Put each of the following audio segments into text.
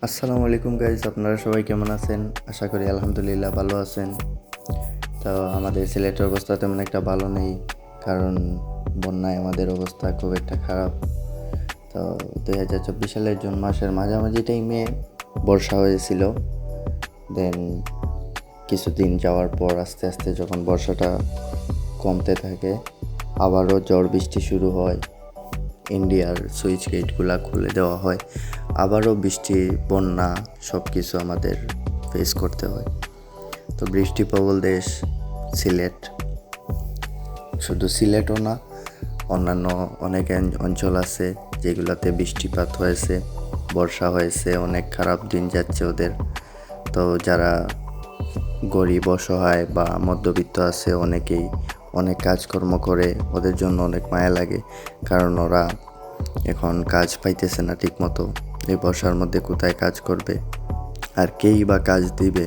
আসসালামু আলাইকুম গাইজ, আপনারা সবাই কেমন আছেন? আশা করি আলহামদুলিল্লাহ ভালো আছেন। তো আমাদের সিলেটের অবস্থা তেমন একটা ভালো নেই, কারণ বন্যায় আমাদের অবস্থা খুব একটা খারাপ। তো 2024 সালের জুন মাসের মাঝামাঝি টাইমে বর্ষা হয়েছিল। দেন কিছুদিন যাওয়ার পর আস্তে আস্তে যখন বর্ষাটা কমতে থাকে, আবারও ঝড় বৃষ্টি শুরু হয়। ইন্ডিয়ার সুইচ গেটগুলো খুলে দেওয়া হয়, আবারও বৃষ্টি, বন্যা সব কিছু আমাদের ফেস করতে হয়। তো বৃষ্টিপ্রবল দেশ সিলেট, শুধু সিলেটও না, অন্যান্য অনেক অঞ্চল আছে যেগুলোতে বৃষ্টিপাত হয়েছে, বর্ষা হয়েছে, অনেক খারাপ দিন যাচ্ছে ওদের। তো যারা গরিব, অসহায় বা মধ্যবিত্ত আছে, অনেকেই অনেক কাজকর্ম করে, ওদের জন্য অনেক মায়া লাগে, কারণ ওরা এখন কাজ পাইতেছে না ঠিক মতো। এই বর্ষার মধ্যে কোথায় কাজ করবে, আর কেই বা কাজ দিবে?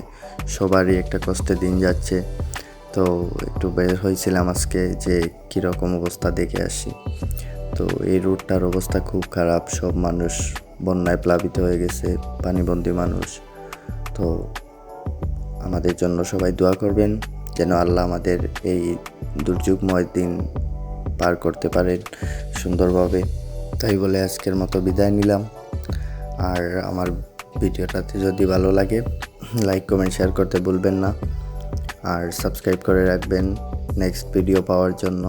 সবারই একটা কষ্টে দিন যাচ্ছে। তো একটু বের হয়েছিলাম আজকে যে কীরকম অবস্থা দেখে আসি। তো এই রুটটার অবস্থা খুব খারাপ, সব মানুষ বন্যায় প্লাবিত হয়ে গেছে, পানিবন্দী মানুষ। তো আমাদের জন্য সবাই দোয়া করবেন যেন আল্লাহ আমাদের এই দুর্যোগময় দিন পার করতে পারেন সুন্দরভাবে। তাই বলে আজকের মতো বিদায় নিলাম। আর আমার ভিডিওটাতে যদি ভালো লাগে, লাইক, কমেন্ট, শেয়ার করতে ভুলবেন না। আর সাবস্ক্রাইব করে রাখবেন নেক্সট ভিডিও পাওয়ার জন্য।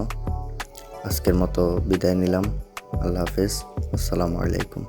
আজকের মতো বিদায় নিলাম। আল্লাহ হাফেজ। আসসালামু আলাইকুম।